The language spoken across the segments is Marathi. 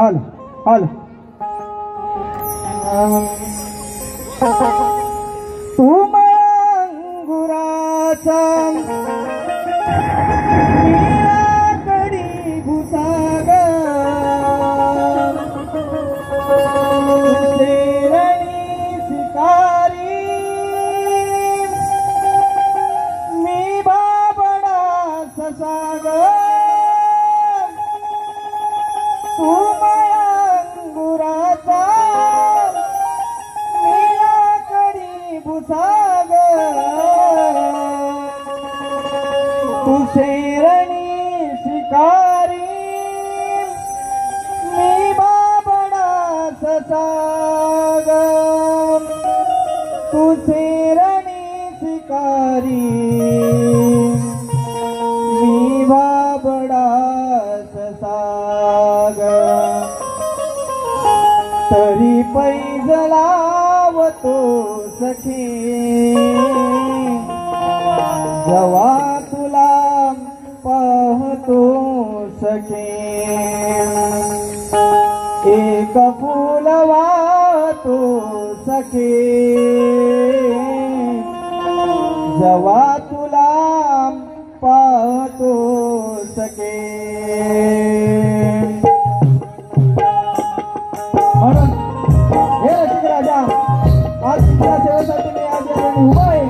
आल आल तू अंगुराचा मीराकडी भुसाग शेरणी शिकारी मी बाबडा ससाग तू अंगुराचा मीराकडी भुसाग तू शेरणी शिकारी मी बाबडा ससाग तू शेरणी शिकारी मी बाबडा ससाग तरी पैज लावतो सखे जवा तुला पाहतो सखे एक फूल वाहतो सखे जवा तुला पाहतो सखे म्हणून हे रसिक राजा आज तुमच्या सेवेसाठी मी आज या ठिकाणी उभा आहे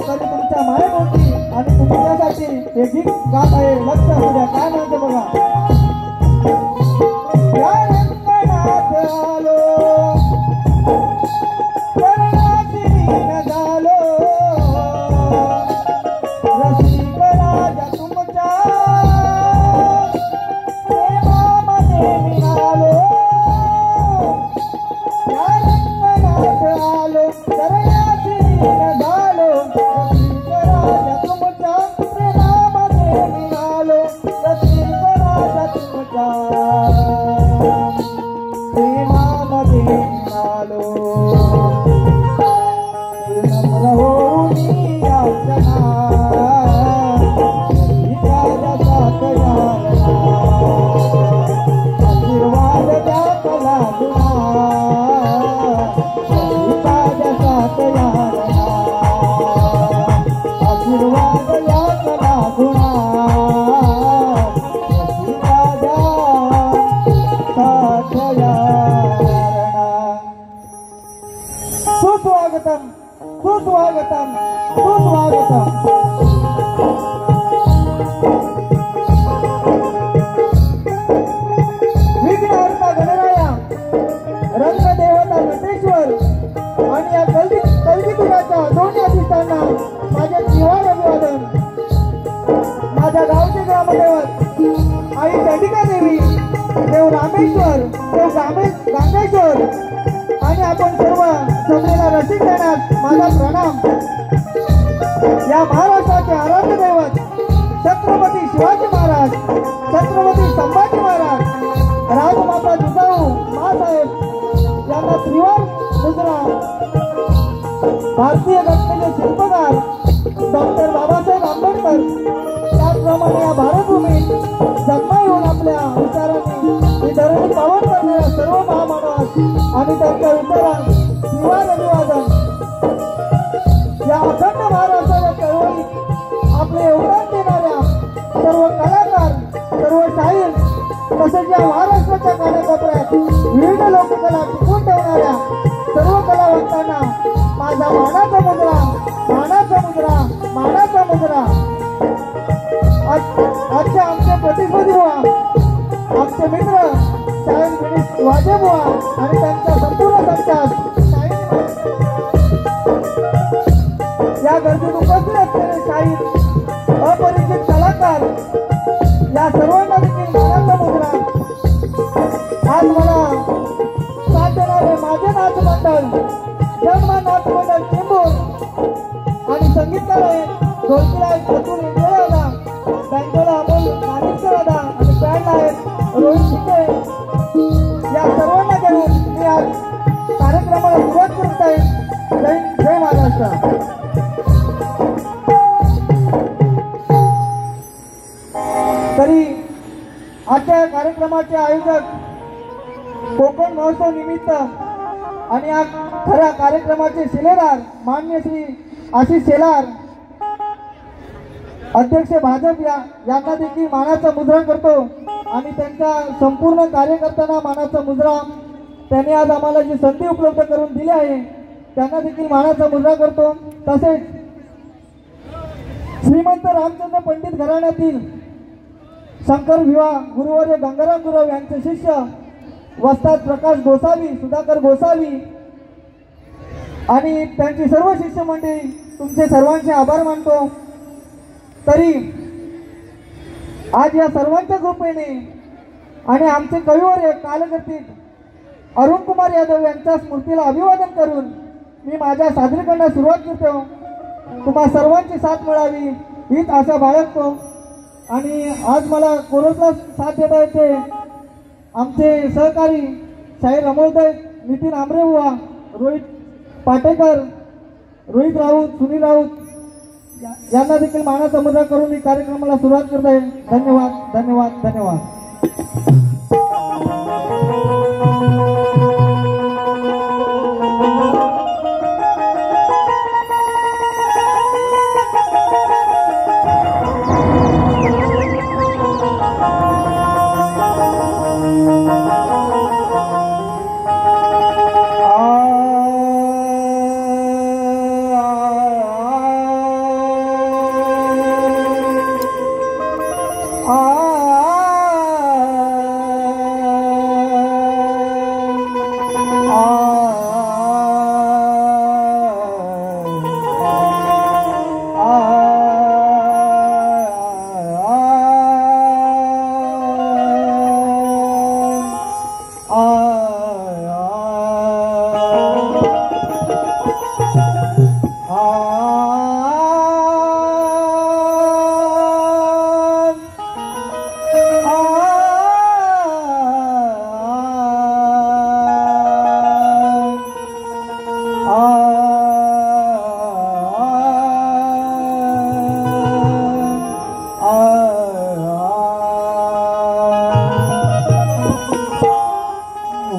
तरी तुमच्या मायेभोवती आणि तुमच्यासाठी हे गीत गात आहे लक्ष असू द्या काय म्हणते बघा या रंगणात आलो करणाची लीन झालो रसिक राजा तुमच्या प्रेमामध्ये मिळालो या रंगणात आलो करणाची लीन झालो रसिक राजा तुमच्या प्रेमामध्ये मिळालो रसिक राजा तुमच्या प्रेमामध्ये मिळालो नम्र होऊन याचना राजाचा तयारना आशीर्वाद द्या कला गुणा राजाचा तयारना आशीर्वाद द्या कला गुणा राजा तयारना सुस्वागतम सुस्वागतम सुस्वागतम विघ्नहर्ता गणराया रंगदेवता नटेश्वर आणि या कलगीतुराच्या दोन्ही अधिष्ठांना माझे जिव्हाळ अभिवादन माझ्या गावचे ग्रामदैवत आई चंडिका देवी देव रामेश्वर देव गांगेश्वर आणि आपण सर्व जमलेल्या रसिक जनास माझा प्रणाम या महाराष्ट्राचे आराध्य दैवत छत्रपती शिवाजी महाराज छत्रपती संभाजी महाराज राजमाता जिजाऊ मासाहेब यांना त्रिवार मुद्रा भारतीय घटनेचे शिल्पकार डॉक्टर बाबासाहेब आंबेडकर त्याचप्रमाणे या भारतभूमीत जन्म येऊन आपल्या विचारांनी ही धरणी पावन करणाऱ्या सर्व महामानवास आणि त्यांच्या विचारांत त्रिवार अभिवादन या अखंड महाराष्ट्राच्या चळवळीत आपले योगदान देणाऱ्या सर्व कलाकार सर्व शाहीर तसेच या महाराष्ट्राच्या कानाकोपऱ्यात विविध लोककला टिकवून ठेवणाऱ्या सर्व कलावंतांना माझा मानाचा मुद्रा मानाचा मुद्रा मानाचा मुद्रा आजचे आमचे प्रतिस्पर्धी बुवा आमचे मित्र शाहीर गिरीश वाजे बुवा आणि त्यांच्या संपूर्ण संचास या गर्दीत उपस्थित असलेले शाहीर अपरिचित कलाकार या सर्वांना देखील मानाचा मुद्रा आज मला साथ देणारे माझे नाच मंडळ जन्मा नाच मंडळ चेंबूर आणि संगीतकार आहेत ढोलकीला अतुल इंद्रदादा बँजोला अमोल माणिकदादा आणि बँड आहेत रोहित शिंदे या सर्वांना घेऊन मी आज कार्यक्रमाला सुरुवात करत आहे जय महाराष्ट्र तरी आजच्या कार्यक्रमाचे आयोजक कोकण महोत्सव निमित्त आणि या खऱ्या कार्यक्रमाचे शिलेदार माननीय श्री आशिष शेलार अध्यक्ष भाजप यांना देखील मानाचा मुजरा करतो आणि त्यांच्या संपूर्ण कार्यकर्त्यांना मानाचा मुजरा त्यांनी आज आम्हाला जी संधी उपलब्ध करून दिली आहे त्यांना देखील मानाचा मुजरा करतो। तसेच श्रीमंत रामचंद्र पंडित घराण्यातील शंकर भिवा गुरुवर्य गंगाराम गुरव यांचे शिष्य वस्ताद प्रकाश गोसावी सुधाकर गोसावी आणि त्यांची सर्व शिष्य मंडळी तुमचे सर्वांचे आभार मानतो। तरी आज या सर्वांच्या कृपेने आणि आमचे कविवर्य कालकर्ते अरुण कुमार यादव यांच्या स्मृतीला अभिवादन करून मी माझ्या सादरीकरणास सुरुवात करतो। तुम्हा सर्वांची साथ मिळावी हीच आशा बाळगतो आणि आज मला कोरोसला साथ देता येते आमचे सहकारी शाहीर अमोलदय नितीन आंबरेबुवा रोहित पाटेकर रोहित राऊत सुनील राऊत यांना देखील मानाचा मुजरा करून मी कार्यक्रमाला सुरुवात करत आहे। धन्यवाद धन्यवाद धन्यवाद।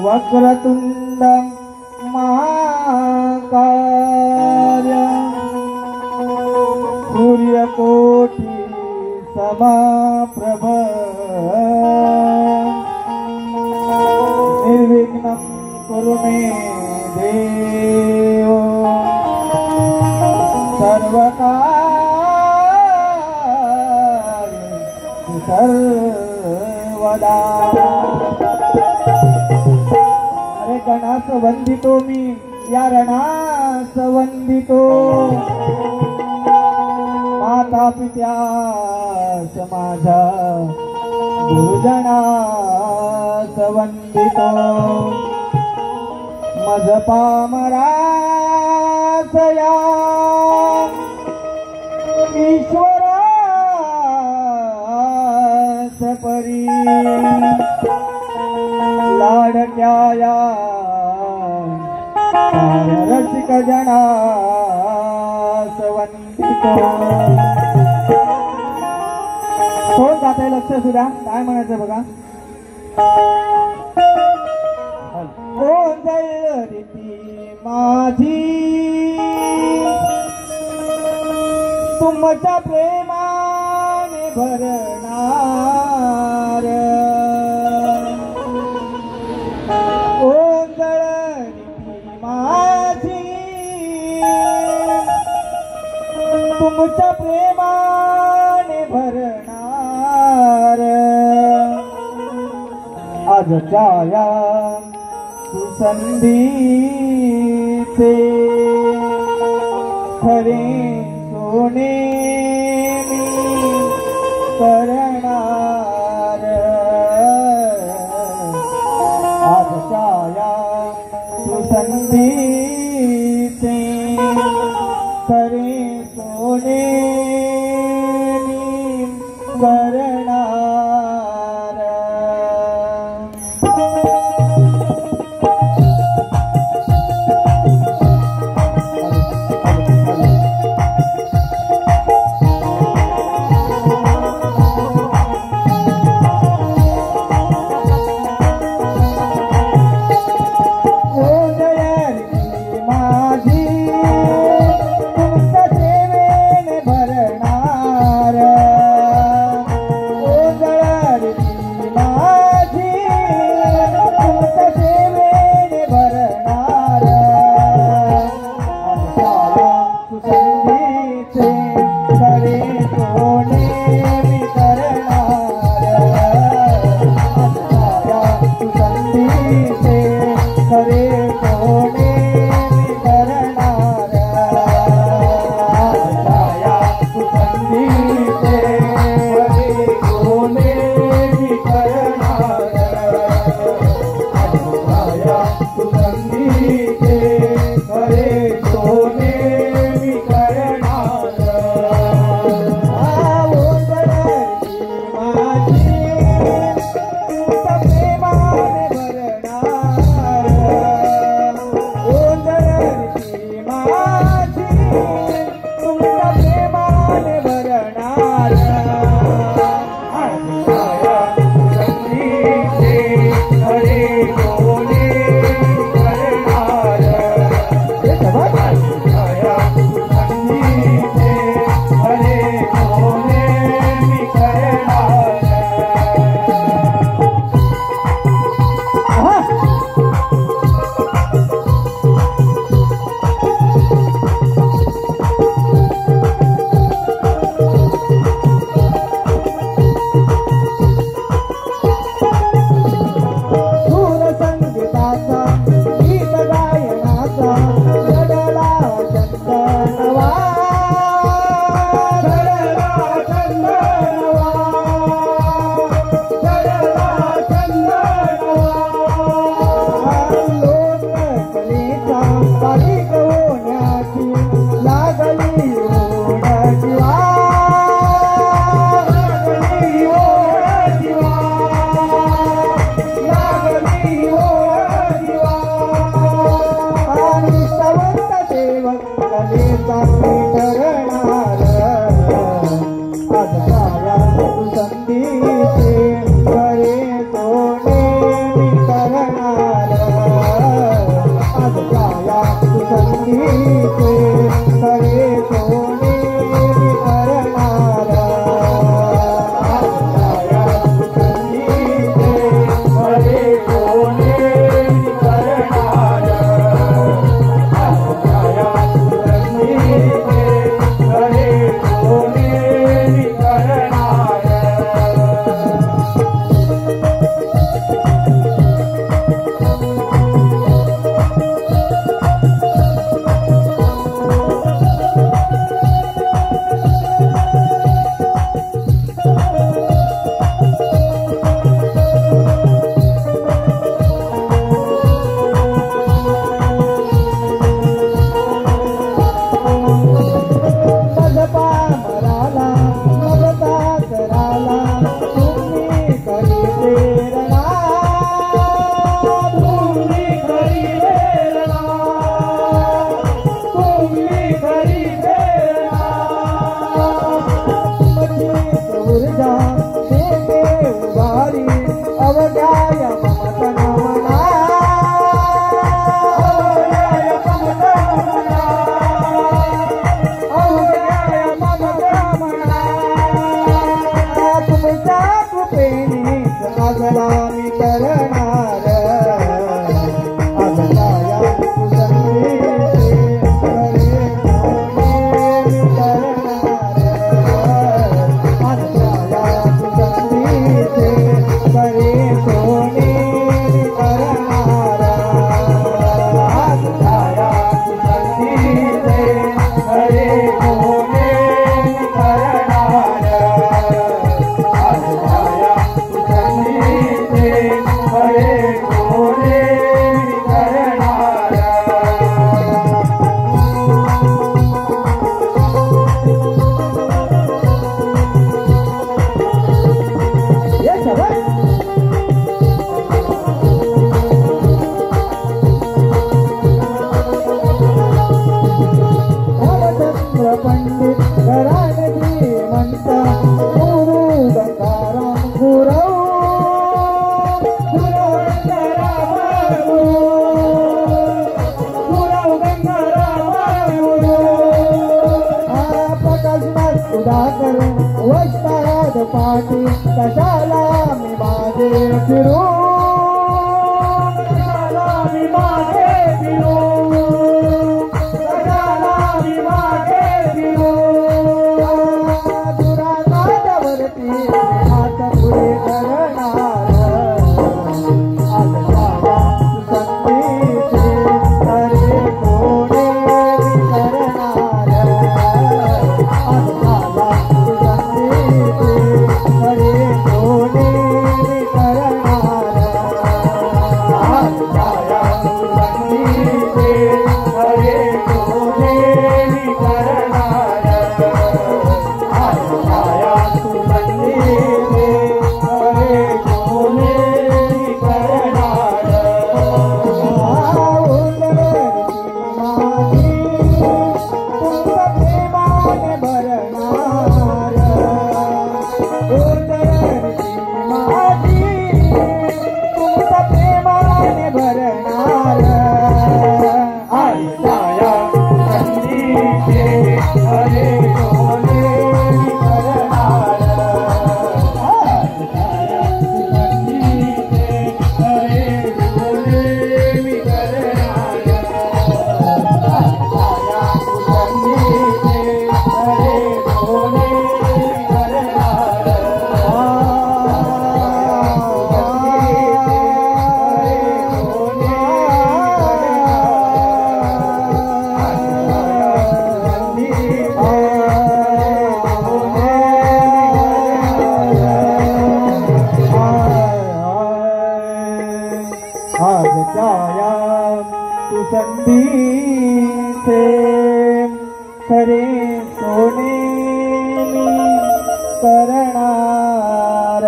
वक्रतुंड महाकाय सूर्यकोटि समप्रभ निर्विघ्नं कुरु मे देव सर्वकार्येषु सर्वदा। गणास वंदितो मी या रणास वंदितो माता पित्यास माझ्या गुरुजनास वंदितो मज पामरास या ईश्वरास परी लाडक्या या रसिक जनास वंदितो। कोण गाताय लक्ष सुद्धा काय म्हणायचं बघा। ओंजळ रीती माझी तुमच्या प्रेमाने भरणार तुमच्या प्रेमाने भरणार आजच्या या सुसंधीचे खरे सोने मी करणार आजच्या या सुसंधीचे खरे सोने मी करणार। सुगंधीचे खरे सोने करणारा छाया सुगंधीचे खरे सोने करणारा छाया सुगंधीचे खरे सोने करणारा मजपा मराला ममता कराला तुम्ही करी प्रेरणा तुम्ही खरी प्रेरणा तुम्ही खरी प्रेरणा तुमचीच ऊर्जा देते उभारी अवघ्याय ममता नमना अवघ्याय ममता म्हणा अवघ्याय ममता म्हणा तुमच्या कृपेने आजला मी करणार आज छाया सुगंधीचे खरे सोने करणार आज छाया सुगंधीचे खरे सोने करणार आज छाया सुगंधीचे खरे सोने करणारा आज छाया सुगंधीचे खरे सोने करणारा ये सगळं रामचंद्र पंडित घराणजी म्हणता गुरु गंगाराम गुरव गुरव गंगाराम गुरु प्रकाशनाथ सुधाकर वस्ताद पाठी कशाला मी माझे फिरू कशाला मी मागे फिरू कशाला मी मागे फिरू दुराचारावरती हात पुढे करणार आज छाया सुगंधीचे खरे सोने करणार आज छाया सुगंधीचे खरे सोने करणार आज छाया सुगंधीचे खरे सोने करणारा आज छाया सुगंधीचे खरे सोने करणारा आज छाया सुगंधीचे खरे सोने करणारा आज छाया सुगंधीचे खरे सोने करणारा आज छाया सुगंधीचे खरे सोने करणारा आज छाया सुगंधीचे खरे सोने करणार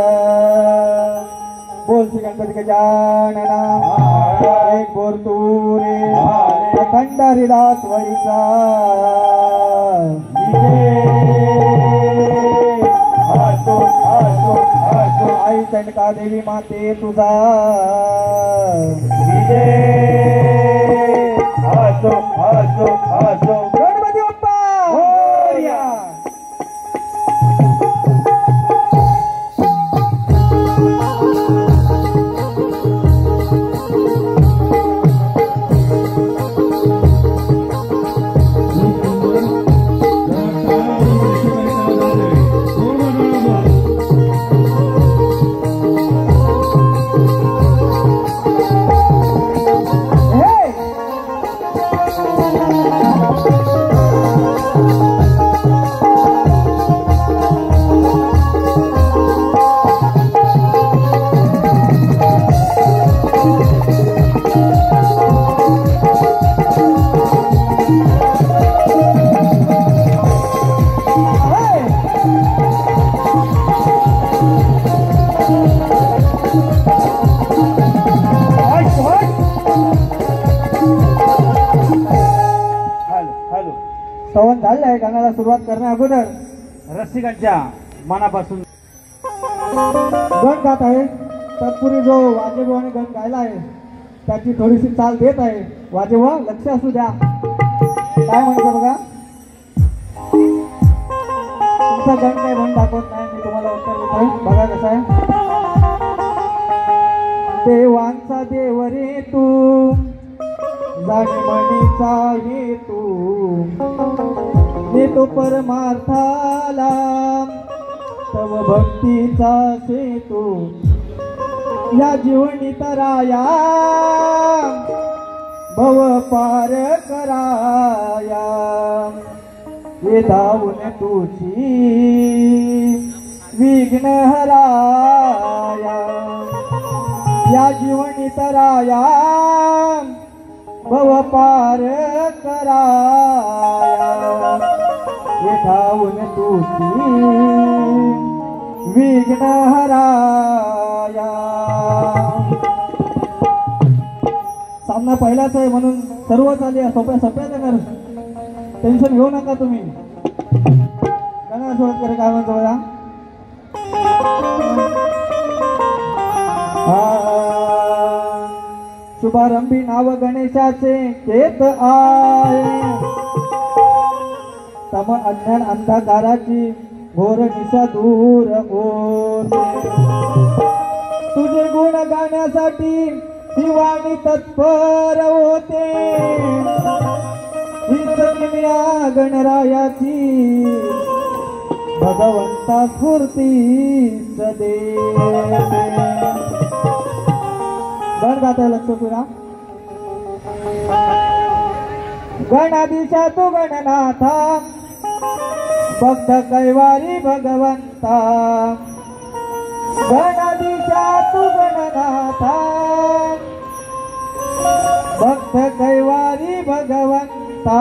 बोल श्री गणपती गजानना एक बोर तूरे अखंड हरिदास वैसा आई चंडका देवी माते तुझा विजय असो असो असो गणपती बाप्पा मोरया. सवन झालंय. गाण्याला सुरुवात करण्या अगोदर रसिकांच्या मनापासून गण गात आहे. तत्पूर्वी जो वाजेबो आणि गण गायला आहे त्याची थोडीशी चाल देत आहे. वाजेबो लक्ष असू द्या. काय म्हणतो बघा. तुमचा गण काय म्हणून दाखवत नाही. मी तुम्हाला उत्तर देतोय. बघा कसं आहे. देवांचा देव रे तू जाणे म्हणीचा हेतू देतो परमार्थाला तव भक्तीचा सेतू या जीवनी तराया भव पार कराया ये धावून तुझी विघ्न हराया या जीवनी तराया भव पार कराया ये धावून तुझी विघ्न हराया. सामना पहिलाच आहे म्हणून सर्व चालू सोप्या सोप्या कर. टेन्शन घेऊ नका तुम्ही. गाणं सुरुवात करे. काय म्हणतो बघा. शुभारंभी नाव गणेशाचे केत आहे तम अज्ञान अंधकाराची घोर निशा दूर होते. तुझे गुण गाण्यासाठी ही वाणी तत्पर होते. हीच किमया गणरायाची भगवंता स्फूर्तीच देते. गण गाता लक्ष तुला. गणाधीशा तू गणनाथा भक्त कैवारी भगवंता. गणाधीशा तू गणनाथा भक्त कैवारी भगवंता.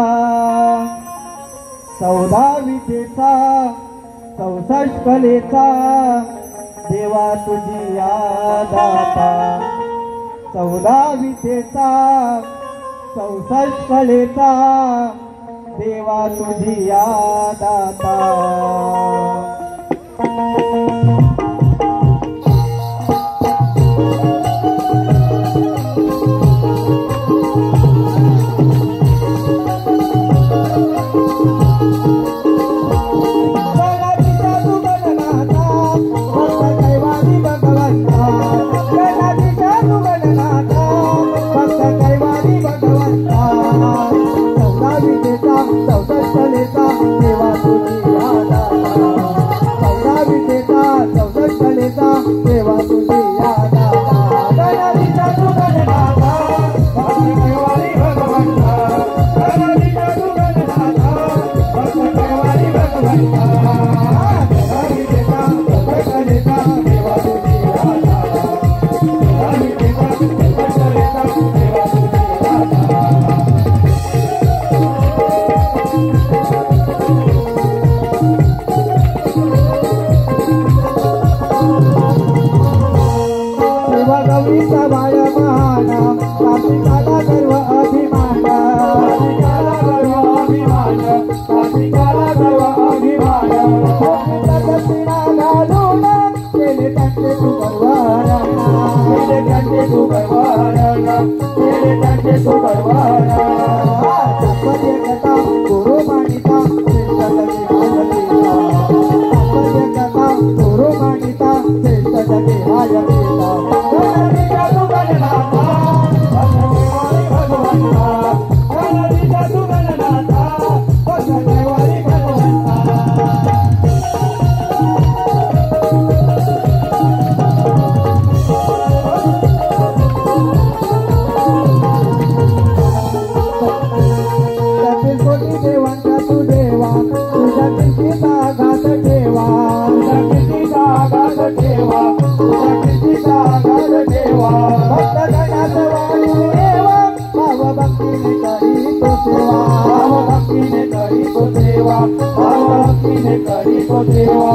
14 विद्येचा 64 कलेचा देवा तुझी दाता. 14 विद्येचा 64 कलेचा देवा तुझी दाता. देवा तुझी दाता. तो देवा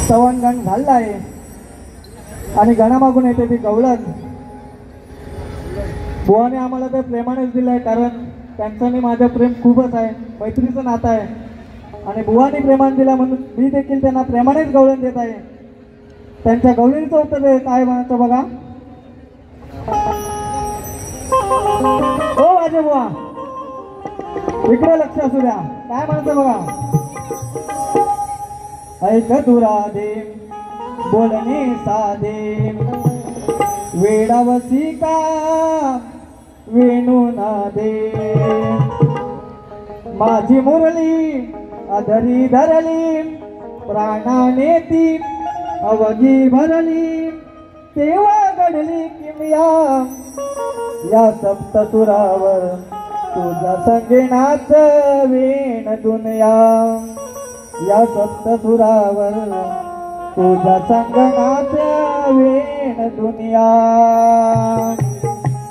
सवंगण घाललाय आणि गणामागून येते ती गवळण. बुवाने आम्हाला तर प्रेमानेच दिलंय, कारण त्यांचं आणि माझं प्रेम खूपच आहे, मैत्रीचं नातं आहे. आणि बुवाने प्रेमाने दिला म्हणून मी देखील त्यांना प्रेमानेच गवळण देत आहे. त्यांच्या गवळणीचं उत्तर काय म्हणायचं बघा. हो माझे बुवा, इकडे लक्ष असू द्या, काय म्हणायचं बघा. ऐक तुरा दे बोलणे साधे, वेडावसी का वेणू ना दे. माझी मुरली अधरी धरली, प्राणाने ती अवघी भरली. तेव्हा घडली किमया या सप्तसुरावर, तुझ्या संगीनाच वेण दुनिया. या सप्तसुरावर तुझ्या संगणाच्या वेण दुनिया.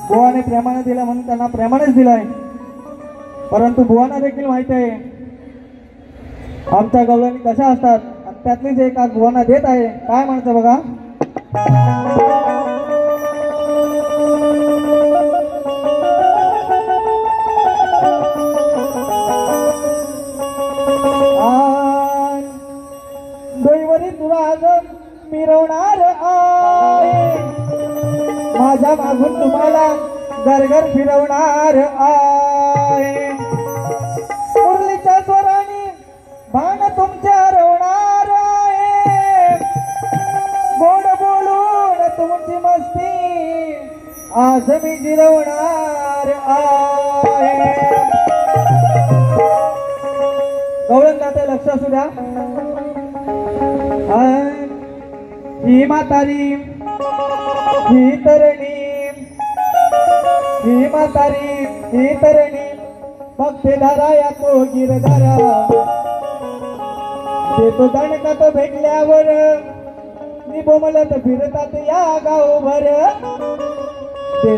बुवाने प्रेमाने दिला म्हणून त्यांना प्रेमानेच दिलाय, परंतु बुवांना देखील माहिती आहे आमच्या गवळणी कशा असतात, आणि त्यातलीच एक आज बुवांना देत आहे. काय म्हणतं बघा. दैवरी तुला आज मिरवणार आहे, माझ्या मागून तुम्हाला घरघर फिरवणार आहे. मुरलीच्या स्वराने भान तुमच्या रवणार आहे, गोड बोलून तुमची मस्ती आज मी जिरवणार आहे. गवळण गाते लक्ष असू द्या. ही म्हातारी ही तरणी, ही म्हातारी ही तरणी, भक्ती धरा या तो गिरधरा. ते तो दणका तो भेटल्यावर मी बोमलत फिरतात या गावभर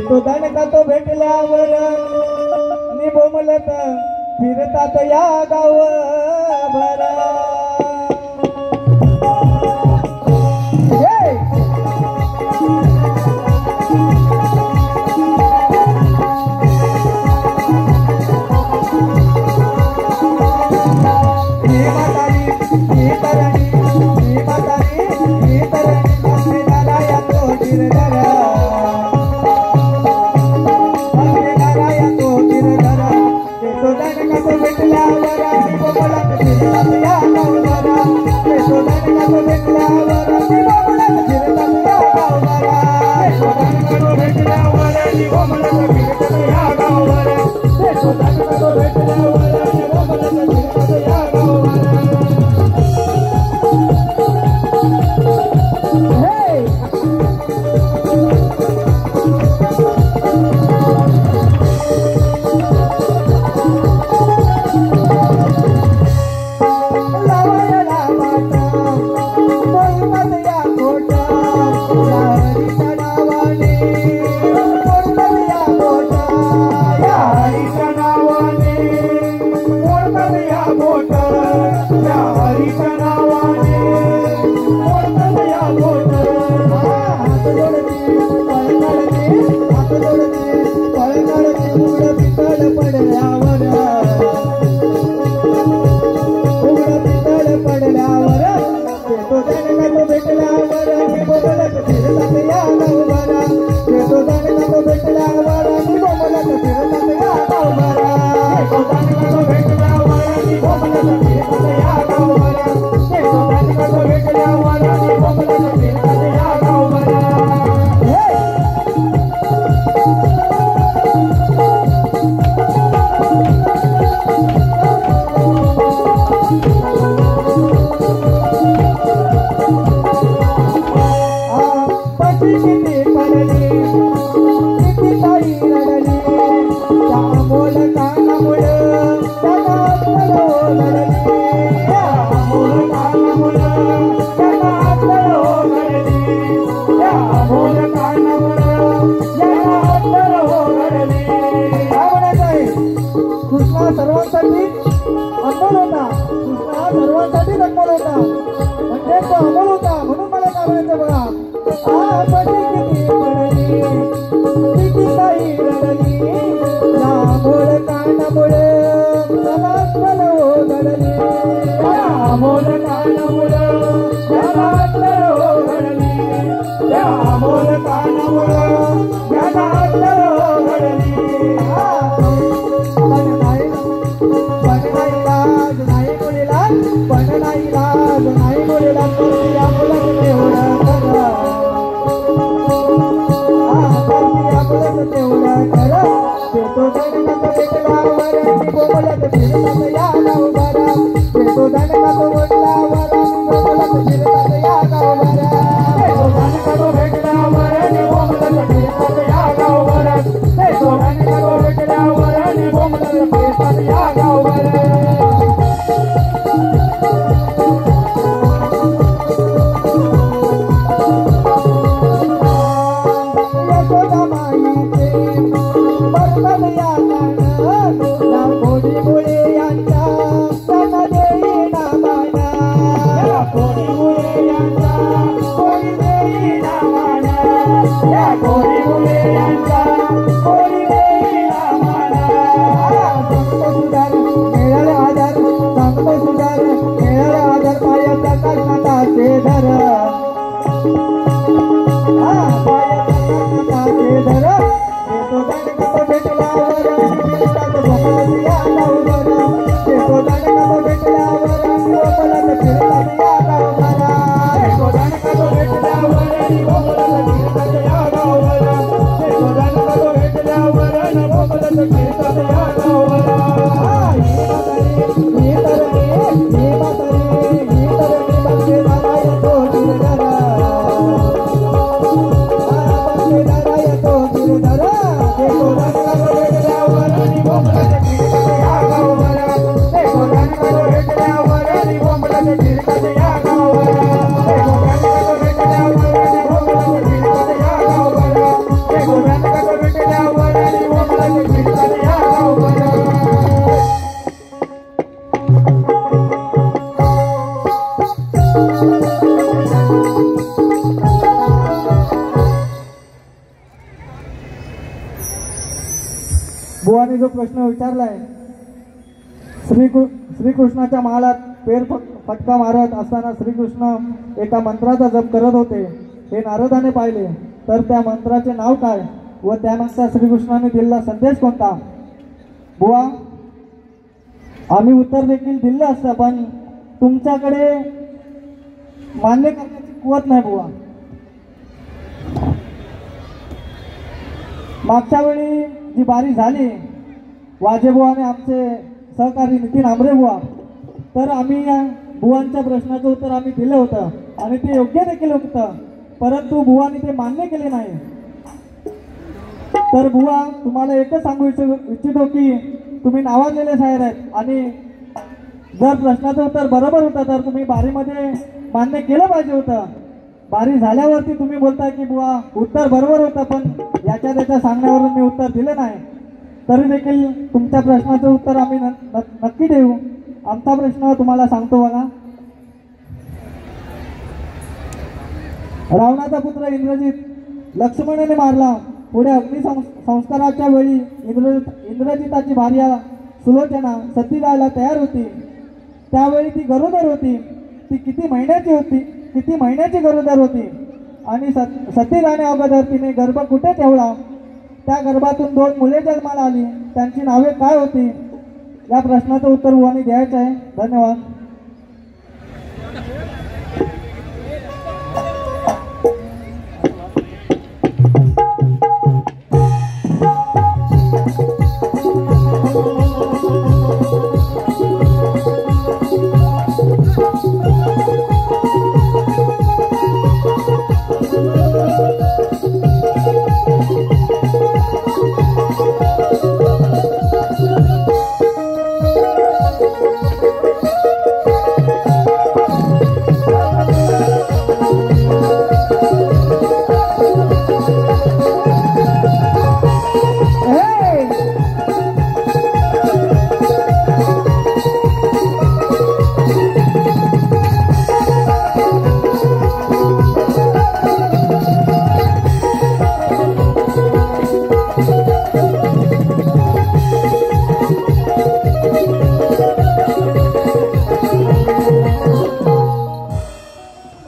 तो दणका तो भेटल्यावर मी बोमलत फिरतात या गावभर सर्वांसाठी अमोल होता कृष्णा सर्वांसाठी अमोल होता म्हणजे तो अमोल होता म्हणून मला काय म्हणायचं बघा किती पडली किती ताई रडली रामोळ कानामुळे मला घडली रामोळ कानामुळे मला घडली रामोळ कानामुळे मला घडली नाही मुलीला या मुलाने एवढं बुवाने जो प्रश्न विचारलाय, श्रीकृष्णाच्या महालात फटका मारत असताना श्रीकृष्ण एका मंत्राचा जप करत होते हे नारदाने पाहिले, तर त्या मंत्राचे नाव काय व त्यानंतर श्रीकृष्णाने दिलेला संदेश कोणता? बुवा, आम्ही उत्तर देखील दिलं असतं, पण तुमच्याकडे मान्य करण्याची कुवत नाही बुवा. मागच्या वेळी जी बारी झाली वाजेबुवा आणि आमचे सहकारी नितीन आंबरे बुवा, तर आम्ही बुवांच्या प्रश्नाचं उत्तर आम्ही दिलं होतं आणि ते योग्य देखील होतं, परंतु बुवांनी ते मान्य केले नाही. तर बुवा, तुम्हाला एकच सांगू इच्छितो की तुम्ही नावाजलेले शायर आहेत आणि जर प्रश्नाचं उत्तर बरोबर होतं तर तुम्ही बारीमध्ये मान्य केलं पाहिजे होतं. बारी झाल्यावरती तुम्ही बोलता की बुवा उत्तर बरोबर होतं, पण याच्या त्याच्या सांगण्यावरून मी उत्तर दिलं नाही. तरी देखील तुमच्या प्रश्नाचं उत्तर आम्ही नक्की देऊ. आमचा प्रश्न तुम्हाला सांगतो बघा. रावणाचा पुत्र इंद्रजित लक्ष्मणाने मारला. पुढे अग्निसंस्काराच्या वेळी इंद्रजिताची भार्या सुलोचना सती जायला तयार होती. त्यावेळी ती गरोदर होती. ती किती महिन्याची गरोदर होती आणि सती जाण्या अगोदर तिने गर्भ कुठे ठेवला? त्या गर्भातून 2 मुले जन्माला आली. त्यांची नावे काय होती? या प्रश्नाचं उत्तर बुवांनी द्यायचं आहे. धन्यवाद.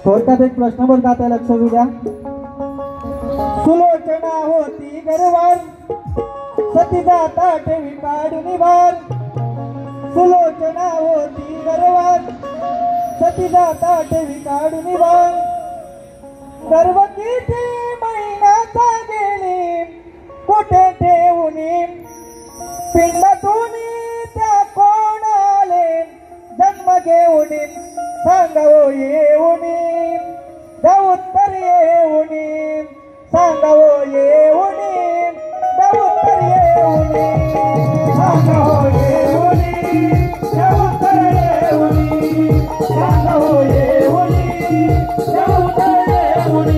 थोडक्यात एक प्रश्न बघ का, लक्ष देऊ द्या. सुलोचना होती गरवार, सती जाता ठेवी काढून भार. सुलोचना होती गरवार, सती जाता ठेवी काढून भार. गर्भ किती महिन्याचा गेली, कुठे ठेवून पिंडातून त्या कोणाले जन्म घेऊन सांगावो येऊन, द्या उत्तर येऊन, सांगावो येऊन, द्या उत्तर येऊन, सांगावो येऊन, द्या उत्तर येऊन, सांगावो येऊन, द्या उत्तर येऊन.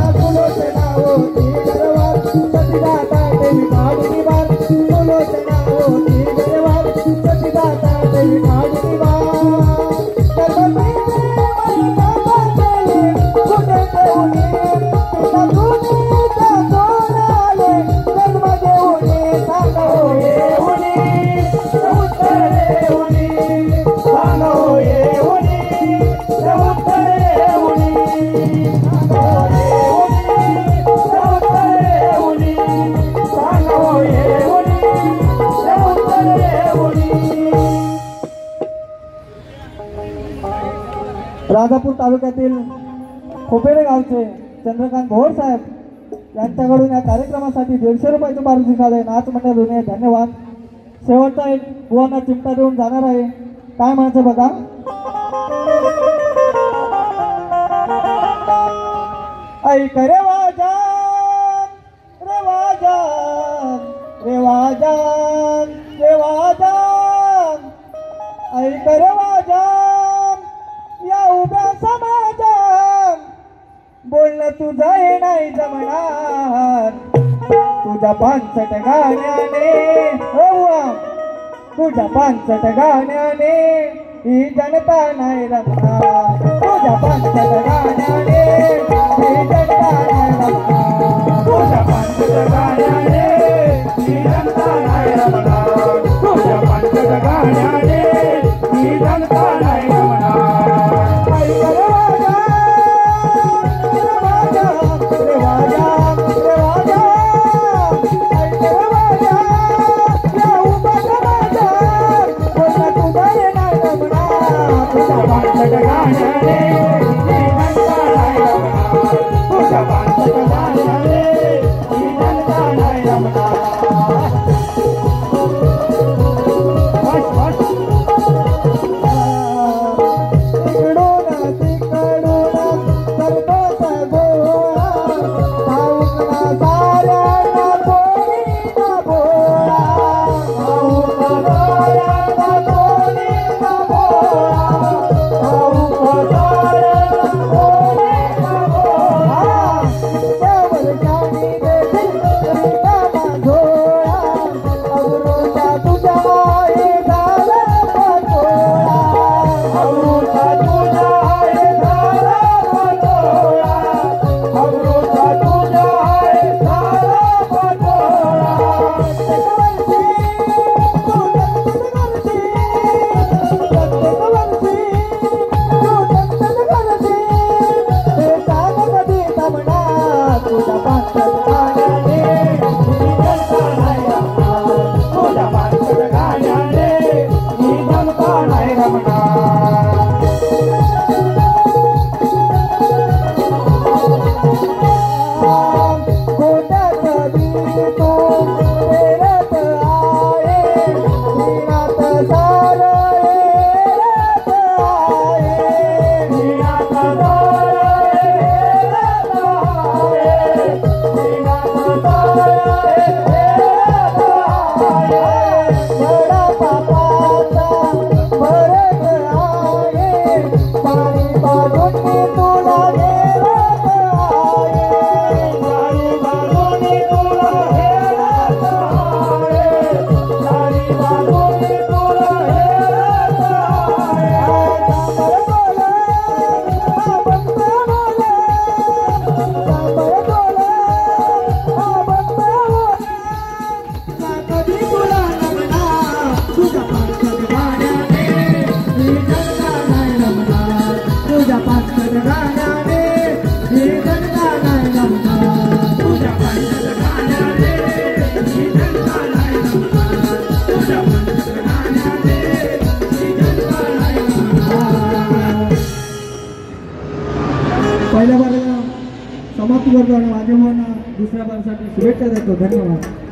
सुलोचना होती गरवार, सती जाता ठेवी काढून भार. सुलोचना होती गरवार, सती जाता ठेवी काढून भार. राजापूर तालुक्यातील खोपेरे गावचे चंद्रकांत भोर साहेब यांच्याकडून या कार्यक्रमासाठी 150 रुपयाचं पारितोषिक आलंय. नाच मंडळ ऋणी, धन्यवाद. शेवटचा एक बुवांना चिमटा देऊन जाणार आहे. काय म्हणायचं बघा. ऐक रे वाजन, रे वाजन, रे वाजन, रे वाजन, ऐक रे वाजन, या उभ्या समाजात बोलणं तुझं हे नाही जमणार. तुझ्या 5 गाण्याने, हो तुझ्या 5 गाण्याने ही जनता नाही रमणार. तुझ्या 5 गाण्याने ही जनता नाही रमणार. तुझ्या 5 गाण्याने ही जनता समाप्त करतो आणि माझ्या मुलांना दुसऱ्या भागासाठी शुभेच्छा देतो. धन्यवाद.